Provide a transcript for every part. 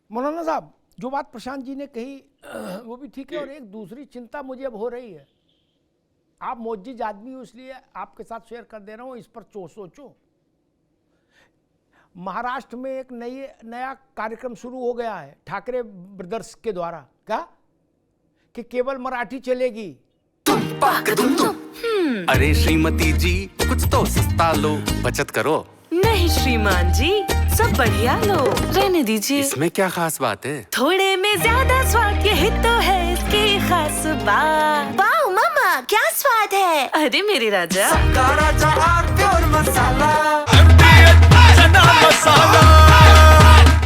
मौलाना साहब, जो बात प्रशांत जी ने कही वो भी ठीक है, और एक दूसरी चिंता मुझे अब हो रही है। आप मोजिज आदमी हो इसलिए आपके साथ शेयर कर दे रहा हूं, इस पर सोचो। महाराष्ट्र में एक नया कार्यक्रम शुरू हो गया है ठाकरे ब्रदर्स के द्वारा, क्या कि केवल मराठी चलेगी। अरे श्रीमती जी, कुछ तो सस्ता लो, बचत करो। नहीं श्रीमान जी, सब बढ़िया लो, रहने दीजिए। इसमें क्या खास बात है? थोड़े में ज्यादा स्वाद, यही तो है इसकी खास बात। वाह मामा, क्या स्वाद है। अरे मेरे राजा,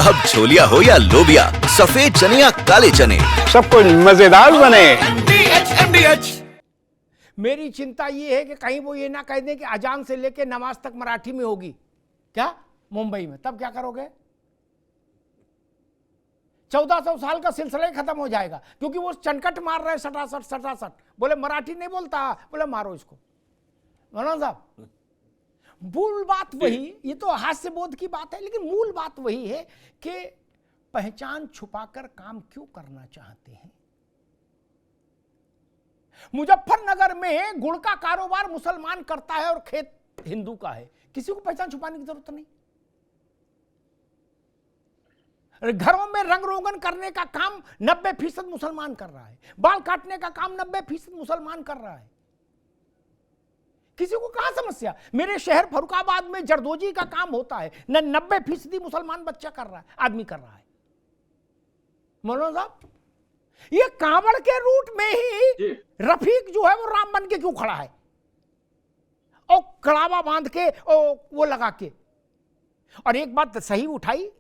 अब छोलिया हो या लोबिया, सफेद चने या काले चने, सब कुछ मजेदार बने। मेरी चिंता ये है कि कहीं वो ये ना कह दें कि अजान से लेके नमाज तक मराठी में होगी क्या मुंबई में, तब क्या करोगे? 1400 साल का सिलसिला ही खत्म हो जाएगा, क्योंकि वो चनकट मार रहे सटासट। बोले मराठी नहीं बोलता, बोले मारो इसको। मौलाना साहब, मूल बात वही, ये तो हास्य बोध की बात है, लेकिन मूल बात वही है कि पहचान छुपाकर काम क्यों करना चाहते हैं। मुजफ्फरनगर में गुड़ का कारोबार मुसलमान करता है और खेत हिंदू का है, किसी को पहचान छुपाने की जरूरत नहीं। घरों में रंग रोगन करने का काम 90% मुसलमान कर रहा है, बाल काटने का काम 90% मुसलमान कर रहा है, किसी को कहां समस्या। मेरे शहर फरुखाबाद में जरदोजी का काम होता है, 90% मुसलमान बच्चा कर रहा है, आदमी कर रहा है। मौलाना साहब, ये कांवड़ के रूट में ही रफीक जो है वो राम बन के क्यों खड़ा है, और कड़ावा बांध के वो लगा के। और एक बात सही उठाई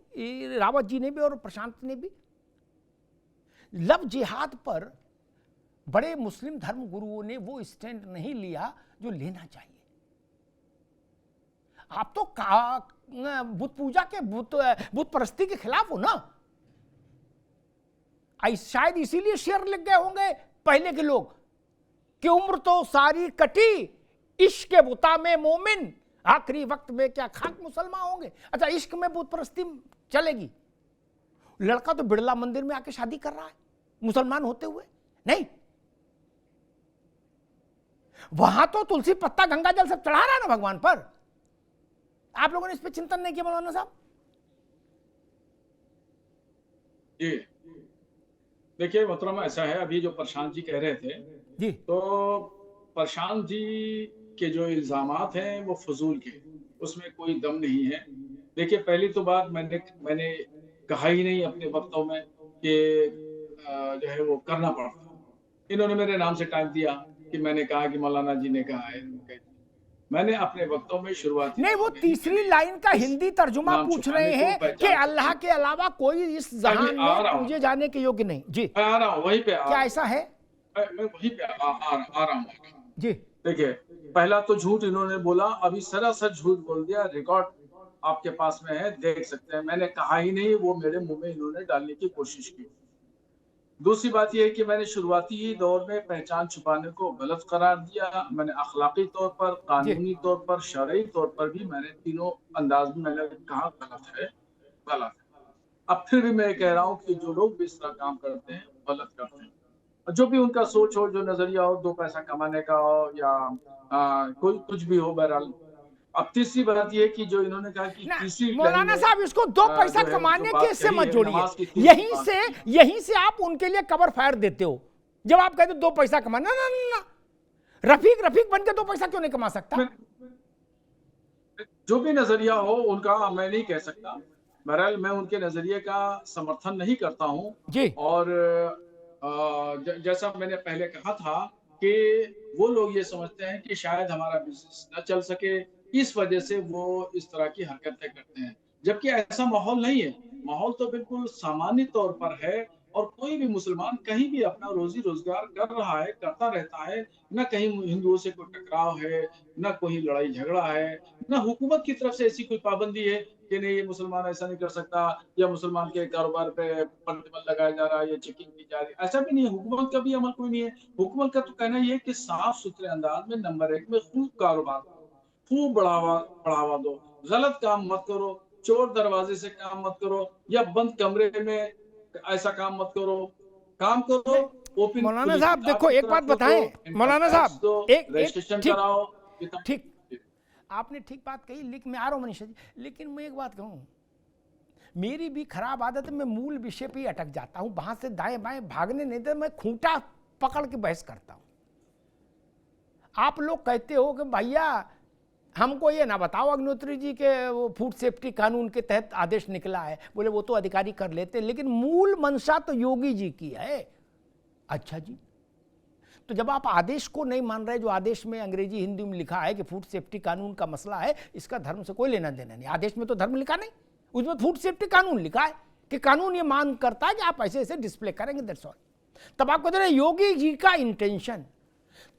रावत जी ने भी और प्रशांत ने भी, लव जिहाद पर बड़े मुस्लिम धर्म गुरुओं ने वो स्टैंड नहीं लिया जो लेना चाहिए। आप तो बुत पूजा के बुत परस्ती के खिलाफ हो ना, शायद इसीलिए शेर लिख गए होंगे पहले के लोग कि उम्र तो सारी कटी इश्क के बुता में मोमिन, आखिरी वक्त में क्या खाक मुसलमान होंगे। अच्छा, इश्क में बुत परस्ती चलेगी, लड़का तो बिड़ला मंदिर में आके शादी कर रहा है मुसलमान होते हुए, नहीं, वहां तो तुलसी पत्ता गंगा जल सब चढ़ा रहा है ना भगवान पर। आप लोगों ने इस पर चिंतन नहीं किया मौलाना साहब? जी देखिए मोहतरमा, ऐसा है, अभी जो प्रशांत जी कह रहे थे जी, तो प्रशांत जी के जो इल्जामात हैं वो फजूल के, उसमें कोई दम नहीं है। देखिए, पहली तो बात मैंने कहा ही नहीं अपने वक्तों में कि जो है वो करना पड़ता। इन्होंने मेरे नाम से टाइम दिया कि मैंने कहा कि मौलाना जी ने कहा है। मैंने अपने वक्तों में शुरुआत नहीं, वो तीसरी लाइन का हिंदी तर्जुमा पूछ रहे हैं कि अल्लाह के अलावा कोई इस जहान में पूजे जाने के योग्य नहीं। जी, आ रहा हूँ वहीं पे। क्या ऐसा है? मैं वहीं पे आ रहा हूँ जी। देखिए, पहला तो झूठ इन्होंने बोला, अभी सरासर झूठ बोल दिया, रिकॉर्ड आपके पास में है, देख सकते हैं। मैंने कहा ही नहीं, वो मेरे मुंह में इन्होंने डालने की कोशिश की। दूसरी बात यह है कि मैंने शुरुआती ही दौर में पहचान छुपाने को गलत करार दिया। मैंने अखलाकी तौर पर, कानूनी तौर पर, शरई तौर पर भी मैंने तीनों अंदाज में मैंने कहा गलत है। अब फिर भी मैं कह रहा हूँ कि जो लोग भी इस तरह काम करते हैं गलत करते हैं, जो भी उनका सोच हो, जो नजरिया हो, 2 पैसा कमाने का हो या कोई कुछ भी हो, बहरहाल। अब तीसरी बात यह कि जो इन्होंने कहा कि तीसरी मौलाना साहब, इसको 2 पैसा कमाने के इससे मत जोड़िए, यहीं से आप उनके लिए कवर फायर देते हो जब आप कहते 2 पैसा कमाना। ना, रफीक बन के 2 पैसा क्यों नहीं कमा सकता? जो भी नजरिया हो उनका, मैं नहीं कह सकता। बहरहाल मैं उनके नजरिए का समर्थन नहीं करता हूँ जी। और जैसा मैंने पहले कहा था कि वो लोग ये समझते हैं कि शायद हमारा बिजनेस न चल सके, इस वजह से वो इस तरह की हरकतें करते हैं, जबकि ऐसा माहौल नहीं है। माहौल तो बिल्कुल सामान्य तौर पर है और कोई भी मुसलमान कहीं भी अपना रोजी रोजगार कर रहा है, करता रहता है। न कहीं हिंदुओं से कोई टकराव है, न कोई लड़ाई झगड़ा है, न हुकूमत की तरफ से ऐसी कोई पाबंदी है कि नहीं ये मुसलमान ऐसा नहीं कर सकता या मुसलमान के कारोबार पे प्रतिबंध लगाया जा रहा है या चेकिंग की जा रही है। ऐसा भी नहीं है, हुकूमत का भी अमल कोई नहीं है। हुकूमत का तो कहना यह है कि साफ सुथरे अंदाज में नंबर 1 में खूब कारोबार, खूब बढ़ावा दो, गलत काम मत करो। चोर दरवाजे से काम मत करो, या बंद कमरे में ऐसा काम मत करो, काम करो ओपन। मौलाना साहब देखो एक बात बताएं, मौलाना साहब एक रजिस्ट्रेशन ठीक कराओ। ठीक आपने ठीक बात कही, लेकिन मैं आ रहा हूँ मनीषा जी, लेकिन मैं एक बात कहूँ, मेरी भी खराब आदत है, मैं मूल विषय पे ही अटक जाता हूँ, वहां से दाएं बाएं भागने नहीं देता, मैं खूंटा पकड़ के बहस करता हूँ। आप लोग कहते हो कि भैया हमको ये ना बताओ अग्निहोत्री जी के वो फूड सेफ्टी कानून के तहत आदेश निकला है, बोले वो तो अधिकारी कर लेते हैं, लेकिन मूल मंशा तो योगी जी की है। अच्छा जी, तो जब आप आदेश को नहीं मान रहे, जो आदेश में अंग्रेजी हिंदी में लिखा है कि फूड सेफ्टी कानून का मसला है, इसका धर्म से कोई लेना देना नहीं। आदेश में तो धर्म लिखा नहीं, उसमें फूड सेफ्टी कानून लिखा है कि कानून ये मांग करता है कि आप ऐसे ऐसे डिस्प्ले करेंगे, दैट्स ऑल। तब आप कहते हैं योगी जी का इंटेंशन,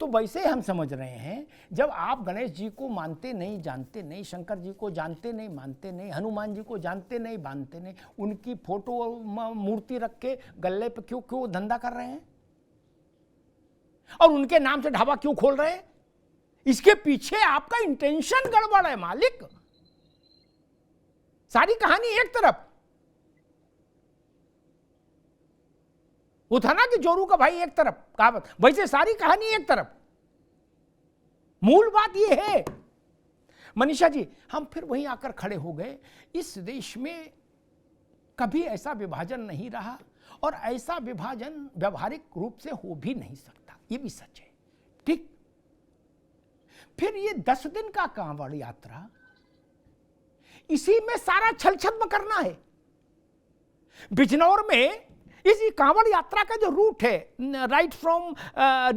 तो वैसे हम समझ रहे हैं जब आप गणेश जी को मानते नहीं, जानते नहीं, शंकर जी को जानते नहीं, मानते नहीं, हनुमान जी को जानते नहीं, मानते नहीं, उनकी फोटो मूर्ति रख के गले पे क्यों क्यों धंधा कर रहे हैं और उनके नाम से ढाबा क्यों खोल रहे हैं? इसके पीछे आपका इंटेंशन गड़बड़ है मालिक। सारी कहानी एक तरफ, वो था ना कि जोरू का भाई एक तरफ कहावत, वैसे सारी कहानी एक तरफ। मूल बात ये है मनीषा जी, हम फिर वहीं आकर खड़े हो गए। इस देश में कभी ऐसा विभाजन नहीं रहा और ऐसा विभाजन व्यवहारिक रूप से हो भी नहीं सकता, ये भी सच है। ठीक, फिर ये 10 दिन का कांवड़ यात्रा, इसी में सारा छल छद्म करना है। बिजनौर में इसी कांवड़ यात्रा का जो रूट है, right from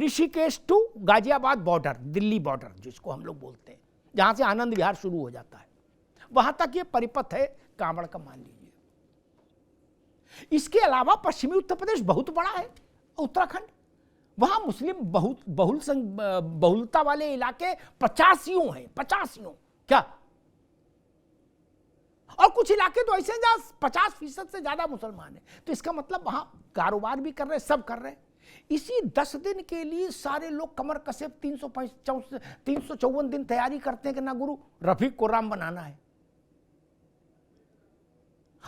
Rishikesh to Ghaziabad border, Delhi border जिसको हम लोग बोलते हैं, जहां से आनंद विहार शुरू हो जाता है, वहां तक ये परिपथ है कांवड़ का, मान लीजिए। इसके अलावा पश्चिमी उत्तर प्रदेश बहुत बड़ा है, उत्तराखंड, वहां मुस्लिम बहुलता वाले इलाके 85 हैं, 85 क्या, और कुछ इलाके तो ऐसे जहां 50% से ज्यादा मुसलमान हैं। तो इसका मतलब वहां कारोबार भी कर रहे हैं, सब कर रहे हैं। इसी 10 दिन के लिए सारे लोग कमर कसे 354 दिन तैयारी करते हैं कि ना गुरु रफीक को राम बनाना है।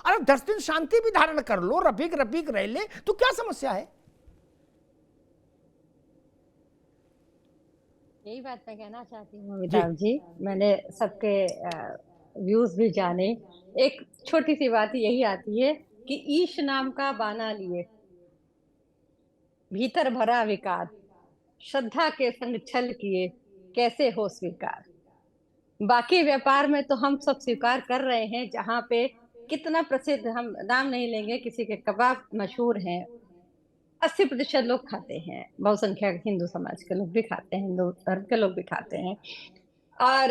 अरे 10 दिन शांति भी धारण कर लो, रफीक रफीक रह ले, तो क्या समस्या है? यही बात मैं कहना चाहती हूँ अमिताभ जी, मैंने सबके व्यूज भी जाने। एक छोटी सी बात यही आती है कि ईश नाम का बाना लिए, भीतर भरा विकार, श्रद्धा के संग छल किए, कैसे हो स्वीकार। बाकी व्यापार में तो हम सब स्वीकार कर रहे हैं, जहाँ पे कितना प्रसिद्ध, हम नाम नहीं लेंगे, किसी के कबाब मशहूर हैं, 80% लोग खाते हैं, बहुसंख्यक हिंदू समाज के लोग भी खाते हैं, हिंदू धर्म के लोग भी खाते हैं, और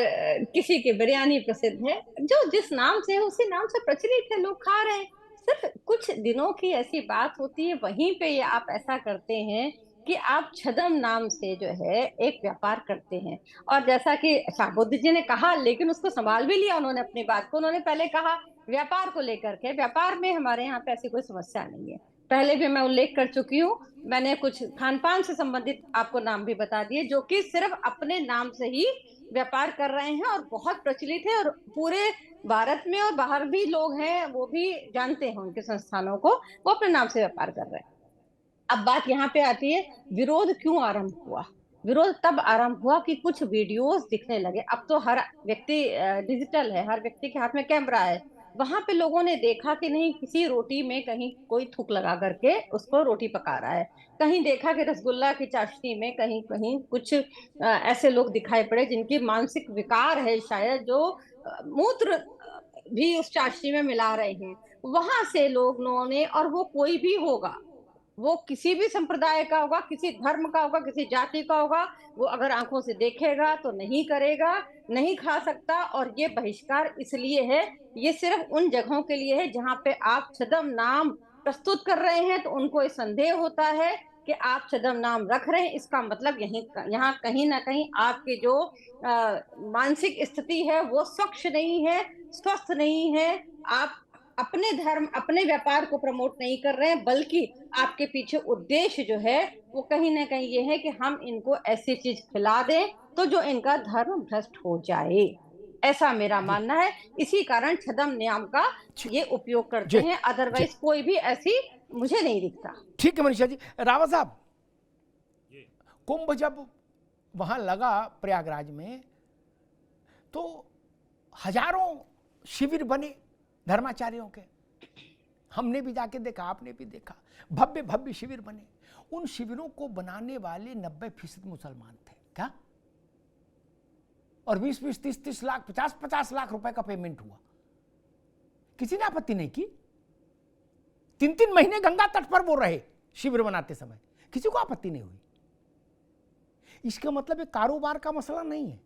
किसी की बिरयानी प्रसिद्ध है, जो जिस नाम से है उसी नाम से प्रचलित है, लोग खा रहे हैं। सिर्फ कुछ दिनों की ऐसी बात होती है, वहीं पे ये आप ऐसा करते हैं कि आप छदम नाम से जो है एक व्यापार करते हैं। और जैसा कि शाहबुद्दीन जी ने कहा, लेकिन उसको संभाल भी लिया उन्होंने अपनी बात को। उन्होंने पहले कहा व्यापार को लेकर के, व्यापार में हमारे यहाँ पे ऐसी कोई समस्या नहीं है, पहले भी मैं उल्लेख कर चुकी हूँ। मैंने कुछ खान पान से संबंधित आपको नाम भी बता दिए, जो कि सिर्फ अपने नाम से ही व्यापार कर रहे हैं और बहुत प्रचलित है, और पूरे भारत में और बाहर भी लोग हैं, वो भी जानते हैं उनके संस्थानों को, वो अपने नाम से व्यापार कर रहे हैं। अब बात यहाँ पे आती है, विरोध क्यों आरंभ हुआ? विरोध तब आरंभ हुआ कि कुछ वीडियोस दिखने लगे। अब तो हर व्यक्ति डिजिटल है, हर व्यक्ति के हाथ में कैमरा है। वहां पे लोगों ने देखा कि नहीं, किसी रोटी में कहीं कोई थूक लगा करके उसको रोटी पका रहा है, कहीं देखा कि रसगुल्ला की चाशनी में कहीं कहीं कुछ ऐसे लोग दिखाई पड़े जिनकी मानसिक विकार है शायद, जो मूत्र भी उस चाशनी में मिला रहे हैं। वहां से लोगों ने, और वो कोई भी होगा, वो किसी भी संप्रदाय का होगा, किसी धर्म का होगा, किसी जाति का होगा, वो अगर आंखों से देखेगा तो नहीं करेगा, नहीं खा सकता। और ये बहिष्कार इसलिए है, ये सिर्फ उन जगहों के लिए है जहाँ पे आप छदम नाम प्रस्तुत कर रहे हैं, तो उनको ये संदेह होता है कि आप छदम नाम रख रहे हैं, इसका मतलब यहाँ कहीं ना कहीं आपकी जो मानसिक स्थिति है वो स्वच्छ नहीं है, स्वस्थ नहीं है। आप अपने धर्म, अपने व्यापार को प्रमोट नहीं कर रहे हैं, बल्कि आपके पीछे उद्देश्य जो है वो कहीं ना कहीं ये है कि हम इनको ऐसी चीज खिला दें तो जो इनका धर्म भ्रष्ट हो जाए। ऐसा मेरा मानना है। इसी कारण छद्म नाम का ये उपयोग करते हैं, अदरवाइज कोई भी ऐसी मुझे नहीं दिखता। ठीक है मनीषा जी। रावत साहब, कुंभ जब वहां लगा प्रयागराज में तो हजारों शिविर बने धर्माचार्यों के, हमने भी जाके देखा, आपने भी देखा, भव्य भव्य शिविर बने। उन शिविरों को बनाने वाले 90% मुसलमान थे क्या? और 20-20, 30-30 लाख, 50-50 लाख रुपए का पेमेंट हुआ। किसी ने आपत्ति नहीं की। 3-3 महीने गंगा तट पर वो रहे शिविर बनाते समय, किसी को आपत्ति नहीं हुई। इसका मतलब ये कारोबार का मसला नहीं है,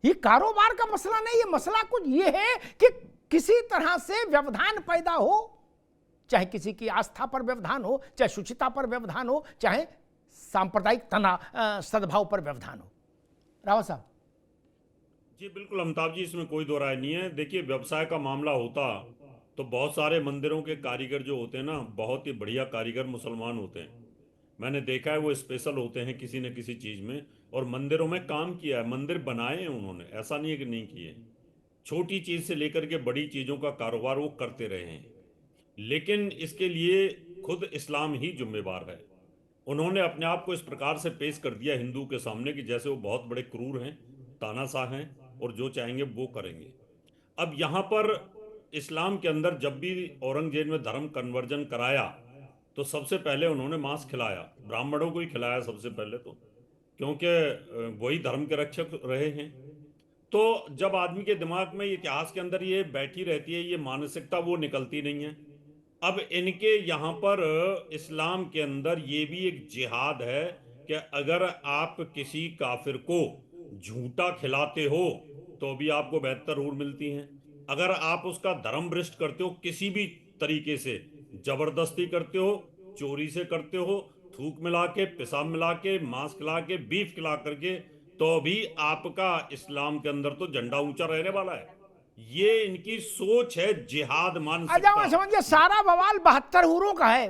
ये कारोबार का मसला नहीं है। मसला कुछ ये है कि किसी तरह से व्यवधान पैदा हो, चाहे किसी की आस्था पर व्यवधान हो, चाहे शुचिता पर व्यवधान हो, चाहे सांप्रदायिक सद्भाव पर व्यवधान हो। रावत साहब जी बिल्कुल अमिताभ जी, इसमें कोई दो राय नहीं है। देखिए, व्यवसाय का मामला होता तो बहुत सारे मंदिरों के कारीगर जो होते हैं ना, बहुत ही बढ़िया कारीगर मुसलमान होते हैं। मैंने देखा है, वो स्पेशल होते हैं किसी न किसी चीज़ में, और मंदिरों में काम किया है, मंदिर बनाए हैं उन्होंने, ऐसा नहीं है कि नहीं किए। छोटी चीज़ से लेकर के बड़ी चीज़ों का कारोबार वो करते रहे हैं, लेकिन इसके लिए खुद इस्लाम ही जिम्मेवार है। उन्होंने अपने आप को इस प्रकार से पेश कर दिया हिंदू के सामने कि जैसे वो बहुत बड़े क्रूर हैं, तानाशाह हैं, और जो चाहेंगे वो करेंगे। अब यहाँ पर इस्लाम के अंदर जब भी औरंगजेब ने धर्म कन्वर्जन कराया तो सबसे पहले उन्होंने मांस खिलाया, ब्राह्मणों को ही खिलाया सबसे पहले, तो क्योंकि वही धर्म के रक्षक रहे हैं। तो जब आदमी के दिमाग में इतिहास के अंदर ये बैठी रहती है, ये मानसिकता, वो निकलती नहीं है। अब इनके यहाँ पर इस्लाम के अंदर ये भी एक जिहाद है कि अगर आप किसी काफिर को झूठा खिलाते हो तो भी आपको 72 हूर मिलती हैं। अगर आप उसका धर्म भ्रष्ट करते हो किसी भी तरीके से, जबरदस्ती करते हो, चोरी से करते हो, थूक मिला के, पेशाब मिला के, मांस खिला के, बीफ खिला करके, तो भी आपका इस्लाम के अंदर तो झंडा ऊंचा रहने वाला है। ये इनकी सोच है, जिहाद मानसिकता। समझिए सारा बवाल 72 हूरों का है,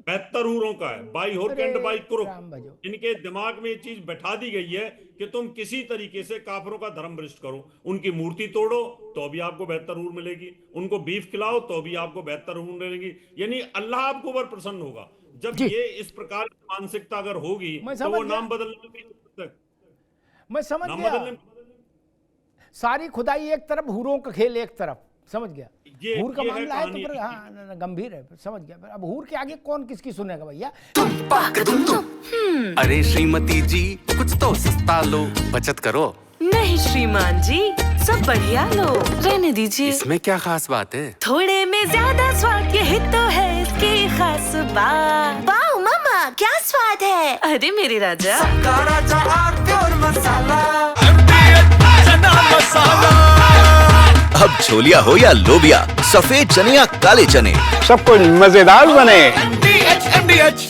72 हूरों का है, बाई होर कैंड बाई कुरुक। इनके दिमाग में ये चीज बैठा दी गई है कि तुम किसी तरीके से काफिरों का धर्म भ्रष्ट करो, उनकी मूर्ति तोड़ो तो भी आपको 72 हूर मिलेगी, उनको बीफ खिलाओ तो भी आपको 72 हूर मिलेगी। यानी अल्लाह आपको ऊपर प्रसन्न होगा। जब ये इस प्रकार की मानसिकता अगर होगी तो वो नाम बदलने में, मैं समझ गया। सारी खुदाई एक तरफ, हूरों का खेल एक तरफ, समझ गया। हूर का मामला है तो फिर हाँ गंभीर है, समझ गया। अब हूर के आगे कौन किसकी सुनेगा भैया। अरे श्रीमती जी, कुछ तो सस्ता लो, बचत करो। नहीं श्रीमान जी, सब बढ़िया लो, रहने दीजिए। इसमें क्या खास बात है? थोड़े में ज्यादा स्वाद, यही तो है इसकी खास बात। वाओ मामा, क्या स्वाद है। अरे मेरे राजा, अब छोलिया हो या लोबिया, सफेद चने या काले चने, सब कुछ मजेदार बने। MDH